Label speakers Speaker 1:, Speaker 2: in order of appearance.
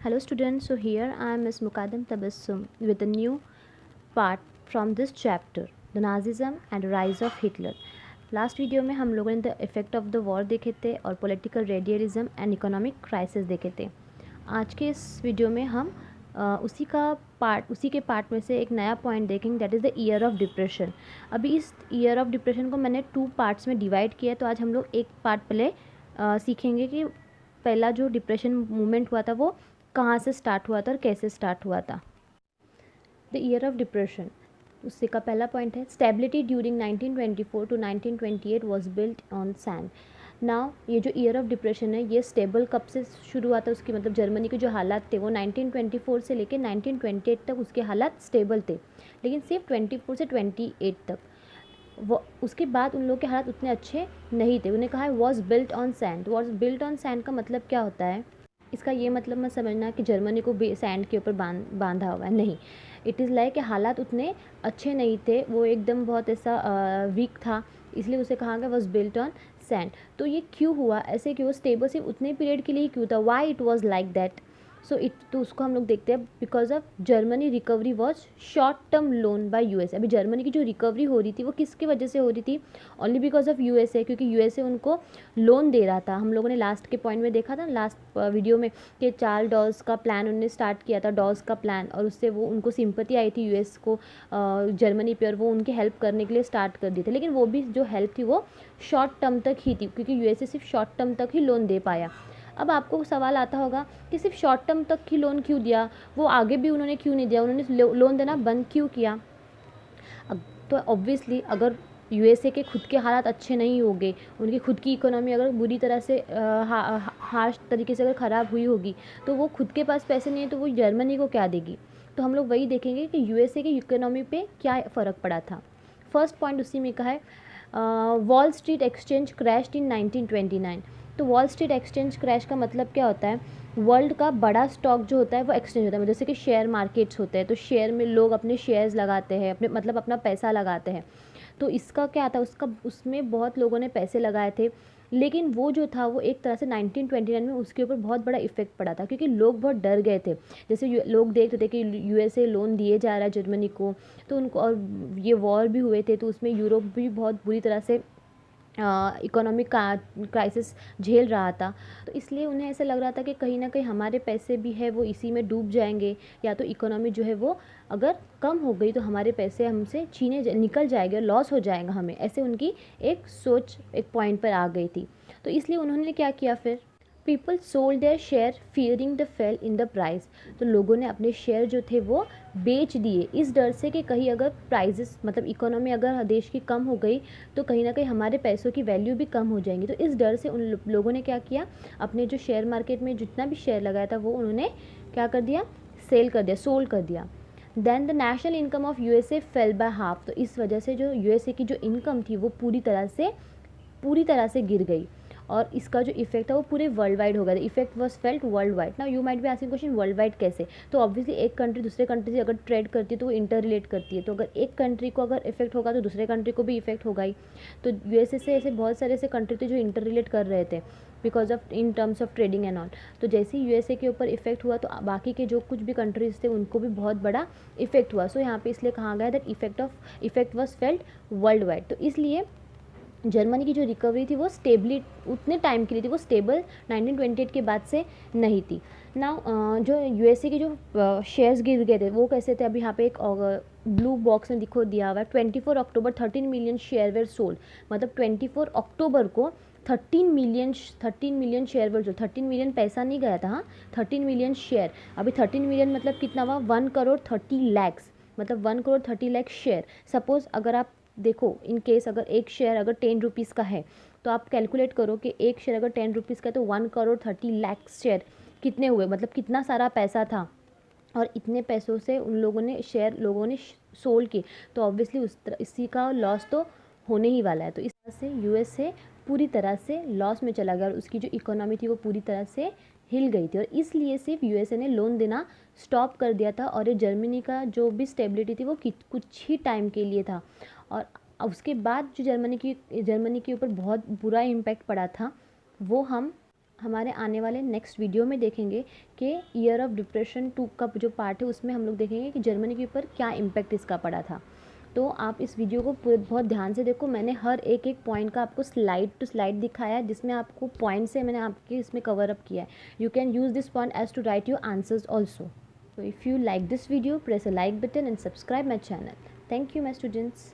Speaker 1: Hello students, so here I am Ms. Mukaddam Tabassum with a new part from this chapter, the Nazism and Rise of Hitler. Last video में हम लोगों ने the effect of the war देखे थे और political रेडियलिज्म and economic crisis देखे थे। आज के इस वीडियो में हम उसी के पार्ट में से एक नया पॉइंट देखेंगे, that is the year of depression. अभी इस ईयर ऑफ डिप्रेशन को मैंने 2 पार्ट्स में डिवाइड किया है, तो आज हम लोग एक पार्ट पहले सीखेंगे कि पहला जो डिप्रेशन मूवमेंट हुआ था वो कहाँ से स्टार्ट हुआ था और कैसे स्टार्ट हुआ था। द ईयर ऑफ डिप्रेशन, उससे का पहला पॉइंट है stability during 1924 to 1928 was built on sand. Now ये जो ईयर ऑफ डिप्रेशन है ये स्टेबल कब से शुरू हुआ था, उसकी मतलब जर्मनी के जो हालात थे वो 1924 से लेकर 1928 तक उसके हालात स्टेबल थे, लेकिन सिर्फ 24 से 28 तक। वो उसके बाद उन लोगों के हालात उतने अच्छे नहीं थे। उन्हें कहा है was built on sand. Was built on sand का मतलब क्या होता है? इसका ये मतलब मत समझना कि जर्मनी को सैंड के ऊपर बांधा हुआ है, नहीं। इट इज़ लाइक कि हालात उतने अच्छे नहीं थे, वो एकदम बहुत ऐसा वीक था, इसलिए उसे कहा गया वॉज बिल्ट ऑन सैंड। तो ये क्यों हुआ, ऐसे क्यों स्टेबल सिर्फ उतने पीरियड के लिए क्यों था, why it was like that? तो उसको हम लोग देखते हैं because of Germany recovery was short term loan by USA. अभी जर्मनी की जो रिकवरी हो रही थी वो किसकी वजह से हो रही थी? ओनली बिकॉज ऑफ यूएसए, क्योंकि यूएसए उनको लोन दे रहा था। हम लोगों ने लास्ट के पॉइंट में देखा था, लास्ट वीडियो में, कि $4 का प्लान उन्होंने स्टार्ट किया था, डॉज का प्लान, और उससे वो उनको सिंपैथी आई थी यूएस को जर्मनी पे, और वो उनकी हेल्प करने के लिए स्टार्ट कर दी थी। लेकिन वो भी जो हेल्प थी वो शॉर्ट टर्म तक ही थी, क्योंकि यूएसए सिर्फ शॉर्ट टर्म तक ही लोन दे पाया। अब आपको सवाल आता होगा कि सिर्फ शॉर्ट टर्म तक ही लोन क्यों दिया, वो आगे भी उन्होंने क्यों नहीं दिया, उन्होंने लोन देना बंद क्यों किया? तो ऑब्वियसली अगर यूएसए के खुद के हालात अच्छे नहीं होंगे, उनकी खुद की इकोनॉमी अगर बुरी तरह से हार्श तरीके से अगर ख़राब हुई होगी, तो वो खुद के पास पैसे नहीं है तो वो जर्मनी को क्या देगी? तो हम लोग वही देखेंगे कि यूएसए की इकोनॉमी पे क्या फ़र्क पड़ा था। फर्स्ट पॉइंट उसी में का है, वॉल स्ट्रीट एक्सचेंज क्रैश्ड इन 1929। तो वॉल स्ट्रीट एक्सचेंज क्रैश का मतलब क्या होता है? वर्ल्ड का बड़ा स्टॉक जो होता है वो एक्सचेंज होता है, जैसे कि शेयर मार्केट्स होते हैं, तो शेयर में लोग अपने शेयर्स लगाते हैं, अपने मतलब अपना पैसा लगाते हैं। तो इसका क्या था, उसमें बहुत लोगों ने पैसे लगाए थे, लेकिन वो जो था वो एक तरह से 1929 में उसके ऊपर बहुत बड़ा इफेक्ट पड़ा था, क्योंकि लोग बहुत डर गए थे। जैसे लोग देखते थे कि यूएसए लोन दिए जा रहा है जर्मनी को, तो उनको, और ये वॉर भी हुए थे, तो उसमें यूरोप भी बहुत बुरी तरह से इकोनॉमिक क्राइसिस झेल रहा था। तो इसलिए उन्हें ऐसा लग रहा था कि कहीं ना कहीं हमारे पैसे भी है वो इसी में डूब जाएंगे, या तो इकोनॉमी जो है वो अगर कम हो गई तो हमारे पैसे हमसे निकल जाएंगे और लॉस हो जाएगा हमें, ऐसे उनकी एक सोच एक पॉइंट पर आ गई थी। तो इसलिए उन्होंने क्या किया फिर? People sold their share fearing the fail in the price. तो लोगों ने अपने शेयर जो थे वो बेच दिए इस डर से कि कहीं अगर प्राइजेस मतलब इकोनॉमी अगर देश की कम हो गई तो कहीं ना कहीं हमारे पैसों की वैल्यू भी कम हो जाएंगी। तो इस डर से उन लोगों ने क्या किया, अपने जो शेयर मार्केट में जितना भी शेयर लगाया था वो उन्होंने क्या कर दिया, सेल कर दिया, सोल्ड कर दिया। Then the national income of USA fell by half. तो इस वजह से जो यूएसए की जो इनकम थी वो पूरी तरह से गिर गई, और इसका जो इफेक्ट था वो पूरे वर्ल्ड वाइड हो गया। Effect was felt world wide. Now you might be asking question, world wide कैसे? तो ऑब्वियसली एक कंट्री दूसरे कंट्री से अगर ट्रेड करती है तो वो इंटर रिलेट करती है, तो अगर एक कंट्री को अगर इफेक्ट होगा तो दूसरे कंट्री को भी इफेक्ट होगा ही। तो यूएसए से ऐसे बहुत सारे ऐसे कंट्री थे जो इंटर रिलेट कर रहे थे because of in terms of trading and all. तो जैसे ही यूएसए के ऊपर इफेक्ट हुआ तो बाकी के जो कुछ भी कंट्रीज थे उनको भी बहुत बड़ा इफेक्ट हुआ। सो यहाँ पे इसलिए कहा गया that effect was felt world wide. तो इसलिए जर्मनी की जो रिकवरी थी वो स्टेबली उतने टाइम के लिए थी, वो स्टेबल 1928 के बाद से नहीं थी। नाउ जो यूएसए के जो शेयर्स गिर गए थे वो कैसे थे? अभी यहाँ पे एक ब्लू बॉक्स में दिया हुआ है 24 October 13 million share were sold. मतलब 24 अक्टूबर को 13 million share were sold. 13 million पैसा नहीं गया था, हाँ, 13 मिलियन शेयर। अभी 13 मिलियन मतलब कितना हुआ? 1,30,00,000, मतलब 1,30,00,000 शेयर। सपोज अगर आप देखो, इन केस अगर एक शेयर अगर 10 रुपीज़ का है तो आप कैलकुलेट करो कि एक शेयर अगर 10 रुपीज़ का है तो 1,30,00,000 शेयर कितने हुए, मतलब कितना सारा पैसा था। और इतने पैसों से उन लोगों ने सोल्ड किए, तो ऑब्वियसली इसी का लॉस तो होने ही वाला है। तो इस तरह से यूएसए पूरी तरह से लॉस में चला गया और उसकी जो इकोनॉमी थी वो पूरी तरह से हिल गई थी, और इसलिए सिर्फ यूएसए ने लोन देना स्टॉप कर दिया था, और ये जर्मनी का जो भी स्टेबिलिटी थी वो कुछ ही टाइम के लिए था। और उसके बाद जो जर्मनी के ऊपर बहुत बुरा इम्पैक्ट पड़ा था वो हम हमारे आने वाले नेक्स्ट वीडियो में देखेंगे कि ईयर ऑफ डिप्रेशन 2 का जो पार्ट है उसमें हम लोग देखेंगे कि जर्मनी के ऊपर क्या इम्पैक्ट इसका पड़ा था। तो आप इस वीडियो को बहुत ध्यान से देखो। मैंने हर एक एक पॉइंट का आपको स्लाइड टू स्लाइड दिखाया है, जिसमें आपको पॉइंट से मैंने आपके इसमें कवर अप किया है। You can use this point as to write your answers also. So if you like this video, press a like button and subscribe my channel. Thank you my students.